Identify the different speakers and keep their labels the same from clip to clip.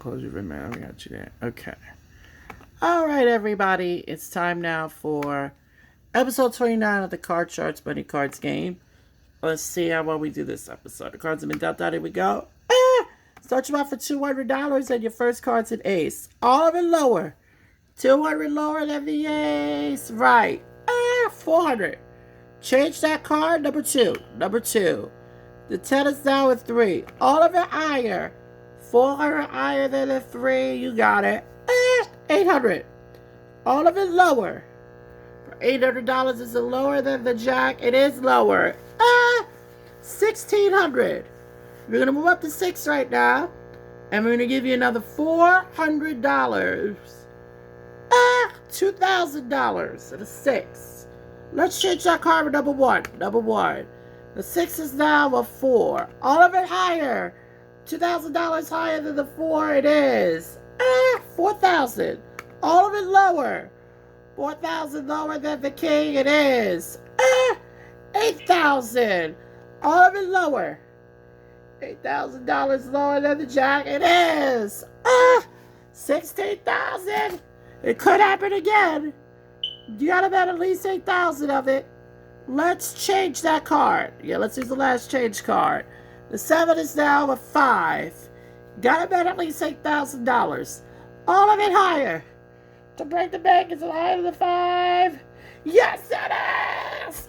Speaker 1: close your man. I got you there. Okay. All right, everybody. It's time now for episode 29 of the Card Charts Money Cards game. Let's see how well we do this episode. The cards have been dealt out. Here we go. Start you off for $200 and your first card's an ace. All of it lower. 200 lower than the ace. Right. 400. Change that card. Number two. The 10 is down with 3. All of it higher. 400 higher than the 3. You got it. 800. All of it lower. $800 is it lower than the jack? It is lower. 1,600. We're going to move up to 6 right now. And we're going to give you another $400. $2,000 at a 6. Let's change that card for number 1. The 6 is now a 4. All of it higher. $2,000 higher than the 4. It is. 4,000. All of it lower. 4,000 lower than the king. It is. 8,000. All of it lower. $8,000 lower than the jack. It is. 16,000. It could happen again. You gotta bet at least 8,000 of it. Let's change that card. Yeah, let's use the last change card. The 7 is now a 5. Gotta bet at least $8,000. All of it higher. To break the bank, is it higher than the 5? Yes, it is!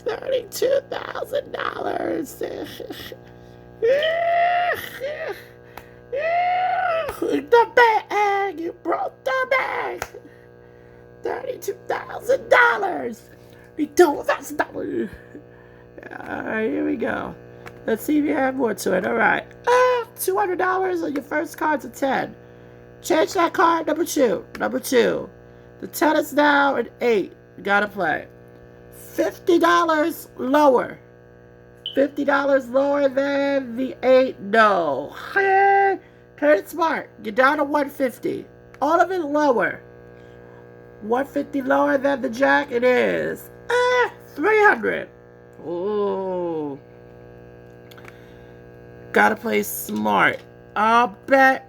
Speaker 1: $32,000. The bag! You broke the bag! $32,000! $32,000! Alright, here we go. Let's see if you have more to it. Alright. $200 on your first card's a 10. Change that card. Number 2. The 10 is now an 8. You gotta play. $50 lower. $50 lower than the 8. No. Play it smart. Get down to 150. All of it lower. 150 lower than the jack. It is. 300. Ooh. Gotta play smart. I'll bet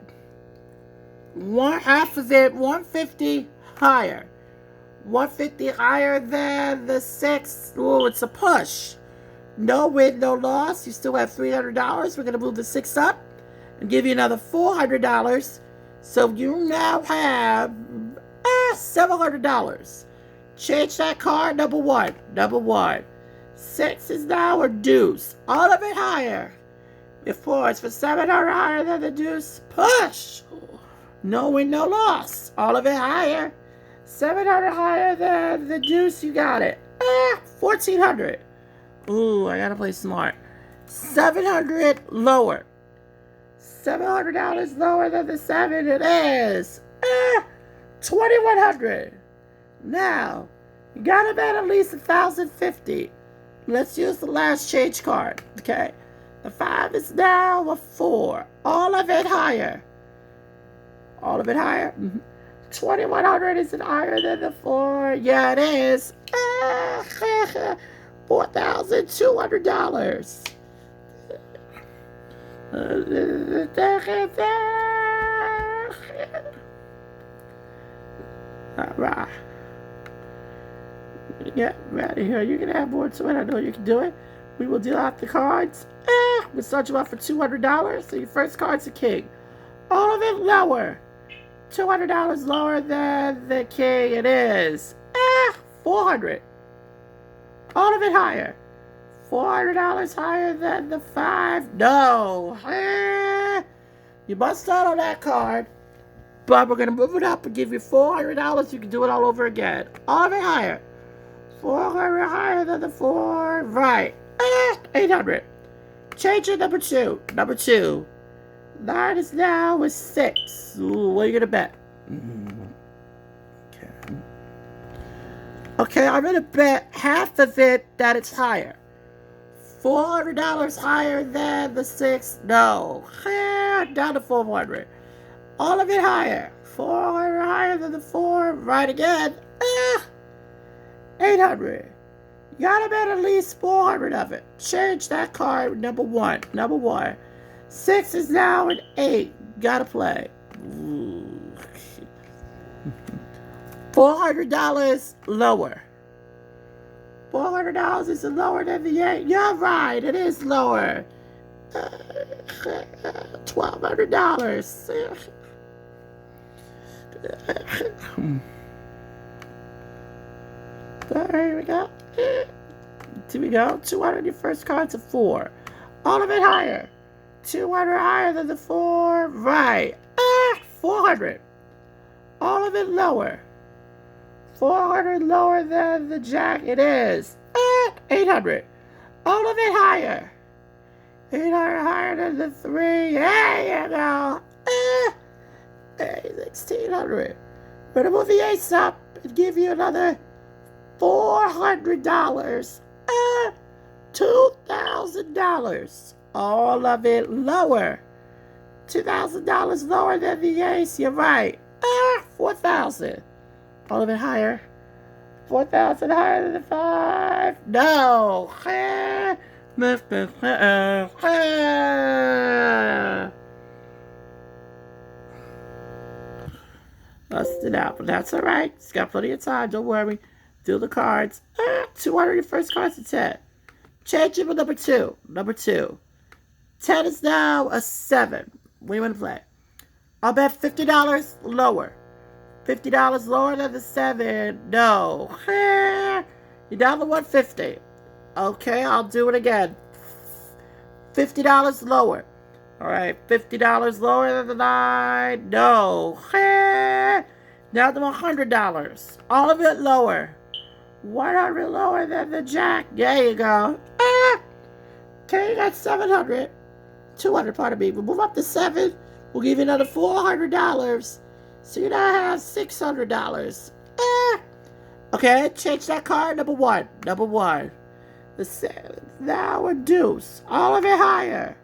Speaker 1: half of it, 150 higher. 150 higher than the 6. Ooh, it's a push. No win, no loss. You still have $300. We're going to move the 6 up and give you another $400. So you now have $700. Change that card. Number 1. 6 is now a deuce. All of it higher. If 4 is for 700 higher than the deuce, push. No win, no loss. All of it higher. 700 higher than the deuce, you got it. 1,400. Ooh, I gotta play smart. 700 lower. $700 lower than the 7. It is. 2,100. Now, you gotta bet at least 1,050. Let's use the last change card. Okay. The 5 is now a 4. All of it higher. 2,100 is it higher than the 4? Yeah, it is. $4,200. All right. Get ready here. You can add more to it. I know you can do it. We will deal out the cards. We'll start you off for $200. So your first card's a king. All of it lower. $200 lower than the king. It is. 400. All of it higher. $400 higher than the 5. No. You must start on that card. But we're going to move it up and give you $400. You can do it all over again. All of it higher. 400 higher than the 4. Right. 800. Change it. Number 2. 9 is now a 6. Ooh, what are you going to bet? Okay, I'm going to bet half of it that it's higher. $400 higher than the 6. No. Down to 400. All of it higher. 400 higher than the 4. Right again. 800. Gotta bet at least 400 of it. Change that card, number one. Number one. 6 is now an 8. Gotta play. $400 lower. $400 is lower than the 8. You're right, it is lower. $1,200. There we go. Here we go. 200 your first card's a 4. All of it higher. 200 higher than the 4. Right. 400. All of it lower. 400 lower than the jack. It is. 800. All of it higher. 800 higher than the 3. There you go. 1,600. We're going to move the ace up and give you another $400. $2,000. All of it lower. $2,000 lower than the ace. You're right. 4,000. All of it higher. 4,000 higher than the 5. No. Busted out, but that's all right. It's got plenty of time. Don't worry. Do the cards. 200 your first card's a 10. Change it with number 2. Number 2. 10 is now a 7. What do you want to play? I'll bet $50 lower. $50 lower than the 7. No. You're down to 150. Okay, I'll do it again. $50 lower. All right, $50 lower than the 9. No. Now to $100. All of it lower. 100 lower than the jack. There you go. Okay, you got 700. 200, pardon me. We'll move up to 7. We'll give you another $400. So you now have $600. Okay, change that card. Number 1. Number 1. The 7. Now a deuce. All of it higher.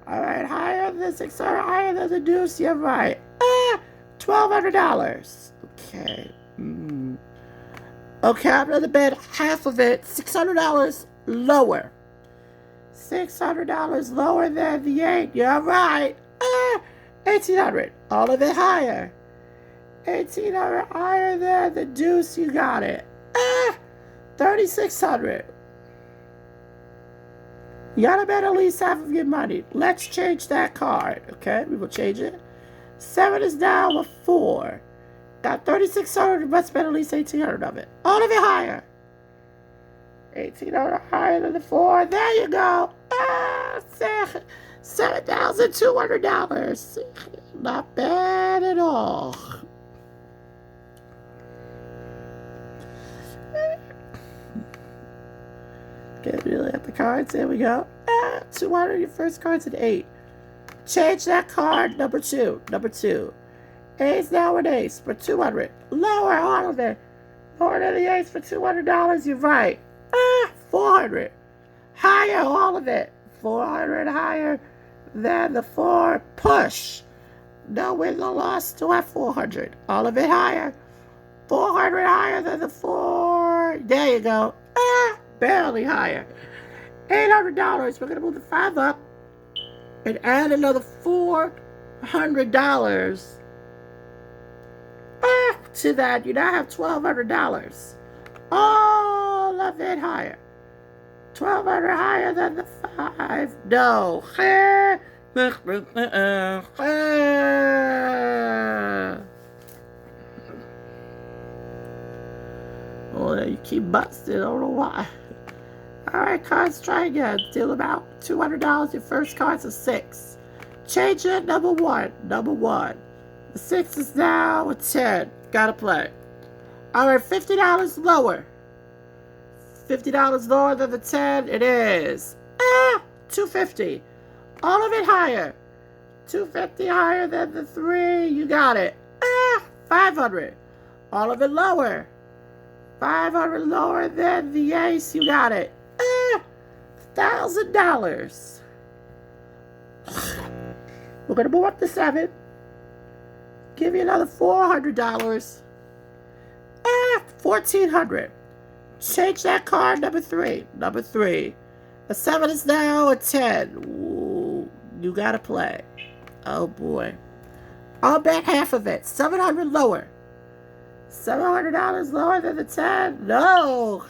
Speaker 1: All right, higher than 600, higher than the deuce. You're right. $1,200. Okay. Okay, I'm going to bet half of it. $600 lower. $600 lower than the 8. You're right. $1,800. All of it higher. $1,800 higher than the deuce. You got it. $3,600. You gotta bet at least half of your money. Let's change that card. Okay, we will change it. 7 is now a 4. Got $3,600. You must bet at least $1,800 of it. All of it higher. $1,800 higher than the 4. There you go. $7,200. Not bad at all. Okay, really at the cards. There we go. 200. Your first card's an 8. Change that card. Number 2. Number 2. Ace now an ace for 200. Lower all of it. Lower than the ace for $200. You're right. 400. Higher all of it. 400 higher than the 4. Push. No win, no loss. Still at 400. All of it higher. 400 higher than the 4. There you go. Barely higher. $800. We're going to move the 5 up and add another $400 to that. You now have $1,200. All of it higher. 1,200 higher than the 5. No. Oh, you keep busting. I don't know why. Alright, cards, try again. Deal about $200. Your first card's a 6. Change it, number 1. Number 1. The 6 is now a 10. Gotta play. Alright, $50 lower. $50 lower than the 10. It is. $250. All of it higher. $250 higher than the 3. You got it. $500. All of it lower. $500 lower than the ace. You got it. $1,000. We're going to move up to 7. Give you another $400. $1,400. Change that card, number 3. Number 3. The 7 is now a 10. Ooh, you gotta play. Oh boy. I'll bet half of it. 700 lower. $700 lower than the 10? No.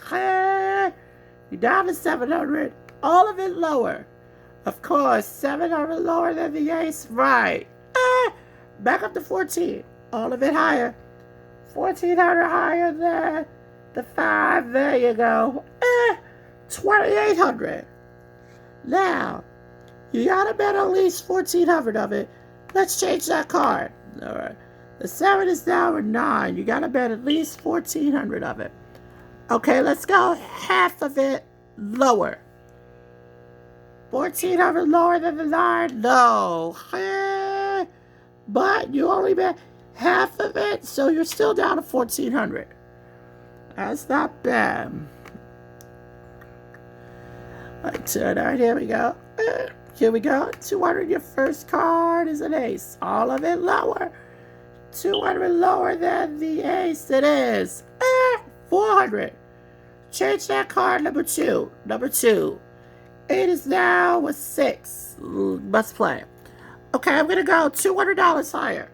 Speaker 1: You're down to 700. All of it lower. Of course, 700 lower than the ace. Right. Back up to 14. All of it higher. 1,400 higher than the 5. There you go. 2,800. Now, you gotta bet at least 1,400 of it. Let's change that card. All right. The 7 is now a 9. You gotta bet at least 1,400 of it. Okay, let's go half of it lower. 1,400 lower than the 9? No. But you only bet half of it, so you're still down to 1,400. That's not bad. All right, here we go. Here we go. 200, your first card is an ace. All of it lower. 200 lower than the ace. It is 400. Change that card, number 2. Number 2. It is now a 6. Must play. Okay, I'm going to go $200 higher.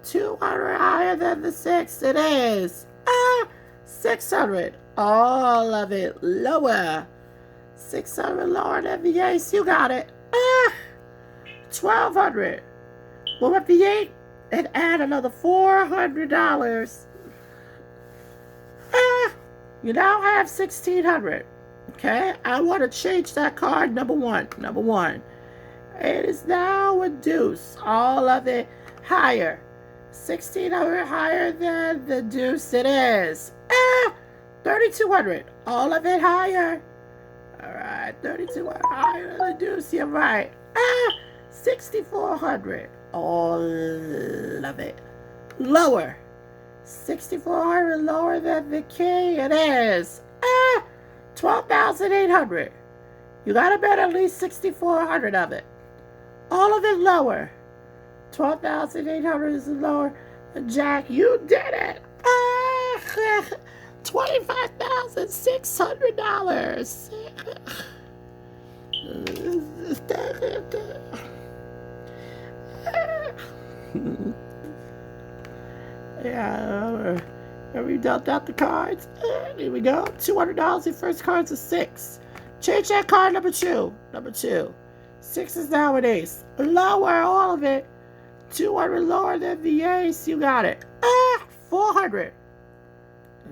Speaker 1: 200 higher than the 6. It is 600. All of it lower. 600 lower than the ace. You got it. 1,200. Move up the 8 and add another $400. You now have 1,600. Okay, I want to change that card, number 1. Number 1. It is now a deuce. All of it higher. 1,600 higher than the deuce. It is 3,200. All of it higher. All right, 3,200 higher than the deuce. You're right. 6,400. All of it lower. 6,400 lower than the king. It is 12,800. You gotta bet at least 6,400 of it. All of it lower. 12,800 is lower. Jack, you did it. $25,600. Yeah, we dealt out the cards. Here we go. $200. The first card's a 6. Change that card, number 2. Number 2. 6 is now an ace. Lower all of it. 200 lower than the ace. You got it. 400.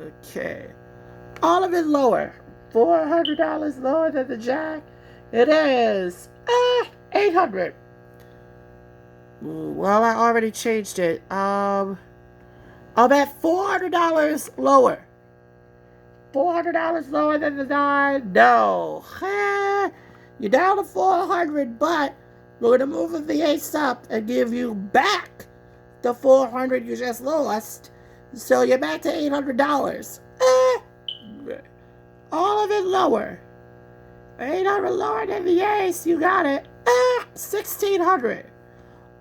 Speaker 1: Okay. All of it lower. $400 lower than the jack. It is 800. Well, I already changed it. I'll bet $400 lower. $400 lower than the 9. No. You're down to 400, but we're going to move the ace up and give you back the 400 you just lost. So you're back to $800. All of it lower. 800 lower than the ace. You got it. 1,600.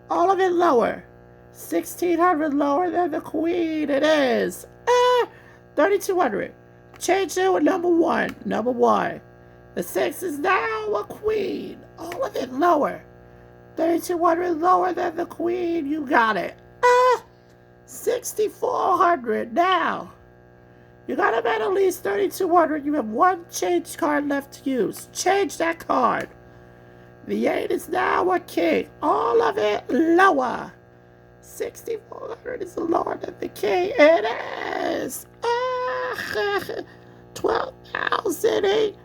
Speaker 1: All of it lower. 1,600 lower than the queen. It is 3,200. Change it with number 1. Number 1. The 6 is now a queen. All of it lower. 3,200 lower than the queen. You got it. 6,400. Now, you gotta bet at least 3,200. You have 1 change card left to use. Change that card. The 8 is now a king. All of it lower. 6,400 is lower than the king. It is $12,800.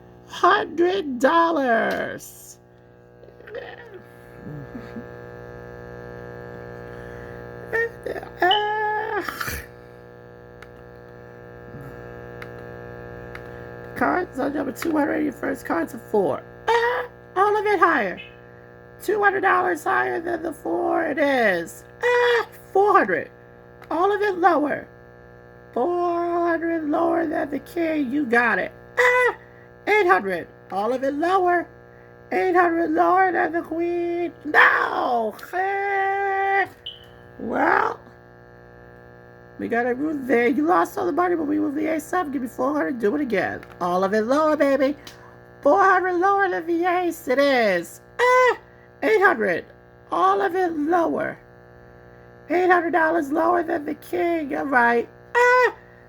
Speaker 1: Cards on number 200. Your first card's a 4. All of it higher. $200 higher than the 4. It is 400. All of it lower. 400 lower than the king. You got it. 800. All of it lower. 800 lower than the queen. No. Well, We gotta move there. You lost all the money, but we moved the ace up. Give me 400. Do it again. All of it lower, baby. 400 lower than the ace. It is. 800. All of it lower. $800 lower than the king. All right.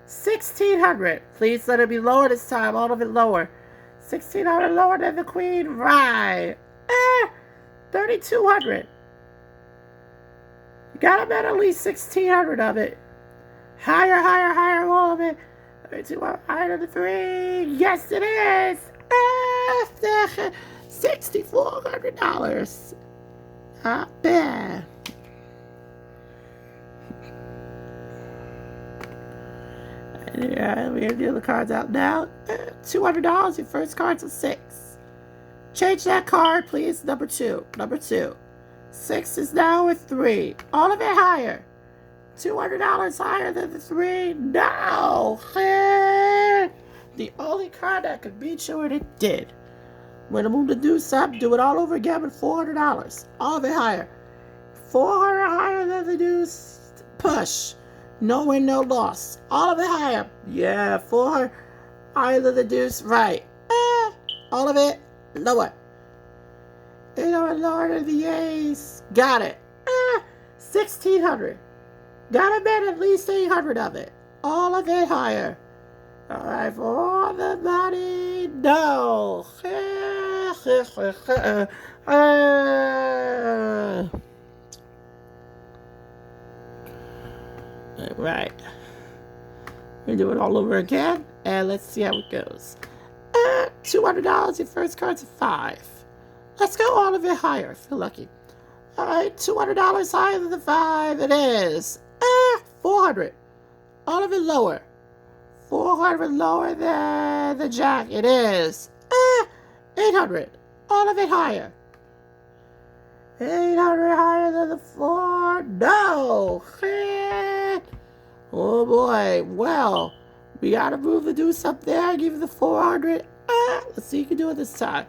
Speaker 1: 1,600. Please let it be lower this time. All of it lower. 1,600 lower than the queen. Right. 3,200. You gotta bet at least 1,600 of it. Higher, higher, higher, all of it. 32 higher than the 3. Yes, it is. $6,400. Not bad. Yeah, we're gonna deal the cards out now. $200. Your first card's a 6. Change that card, please. Number 2. Number 2. 6 is now a 3. All of it higher. $200 higher than the 3. No! The only card that could beat you, and it did. When I move the deuce up, do it all over again with $400. All of it higher. 400 higher than the deuce. Push. No win, no loss. All of it higher. Yeah, 400 higher than the deuce. Right. All of it lower. 800 lower than the ace. Got it. 1,600. Gotta bet at least 800 of it. All of it higher. All right, for all the money, no. All right. We do it all over again, and let's see how it goes. $200. Your first card's a 5. Let's go all of it higher. I feel lucky. All right, $200 higher than the 5. It is. 400. All of it lower. 400 lower than the jack. It is. 800. All of it higher. 800 higher than the 4. No. Oh boy. Well, we gotta move the deuce up there. Give you the 400. Let's see if you can do it this time.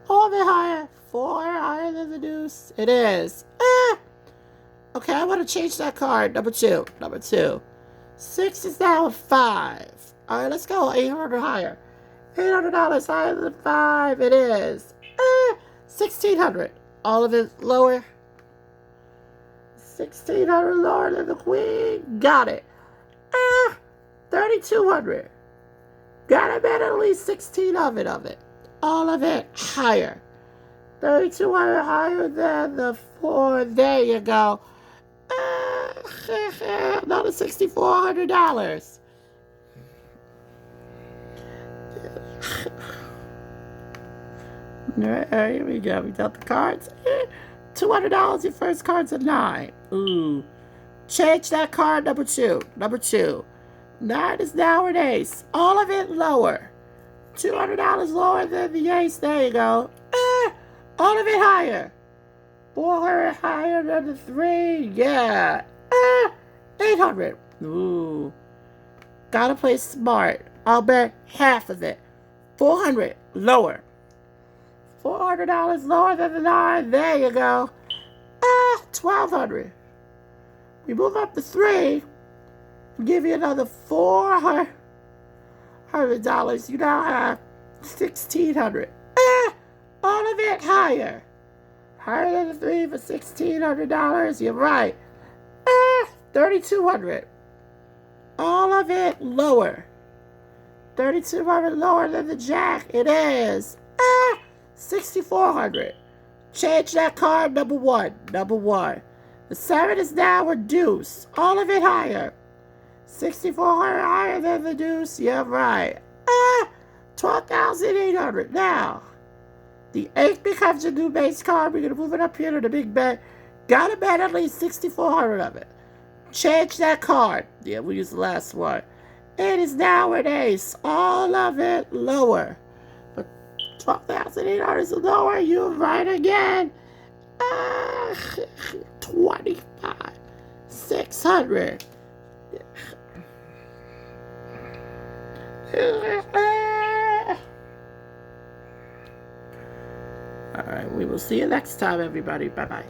Speaker 1: All of it higher. 400 higher than the deuce. It is. Okay, I want to change that card. Number 2. Number 2. 6 is now a 5. All right, let's go. 800 higher. $800 higher than 5. It is. 1,600. All of it lower. 1,600 lower than the queen. Got it. 3,200. Gotta bet at least 16 of it. All of it higher. 3,200 higher than the 4. There you go. Another $6,400. Alright, here we go. We got the cards. $200. Your first card's a 9. Ooh. Change that card. Number 2. Number 2. 9 is now an ace. All of it lower. $200 lower than the ace. There you go. All of it higher. 400 higher than the 3. Yeah. 800. Ooh. Gotta play smart. I'll bet half of it. 400 lower. $400 lower than the 9. There you go. 1,200. We move up to 3. Give you another $400. You now have 1,600. All of it higher. Higher than the 3 for $1,600. You're right. 3,200. All of it lower. 3,200 lower than the jack. It is. 6,400. Change that card. Number 1. Number 1. The 7 is now a deuce. All of it higher. 6,400 higher than the deuce. You're right. 12,800. Now, the 8 becomes a new base card. We're going to move it up here to the big bet. Gotta bet at least 6,400 of it. Change that card. Yeah, we use the last one. It is now an ace. All of it lower. But 12,800 is lower. You're right again. 25,600. All right, we will see you next time, everybody. Bye-bye.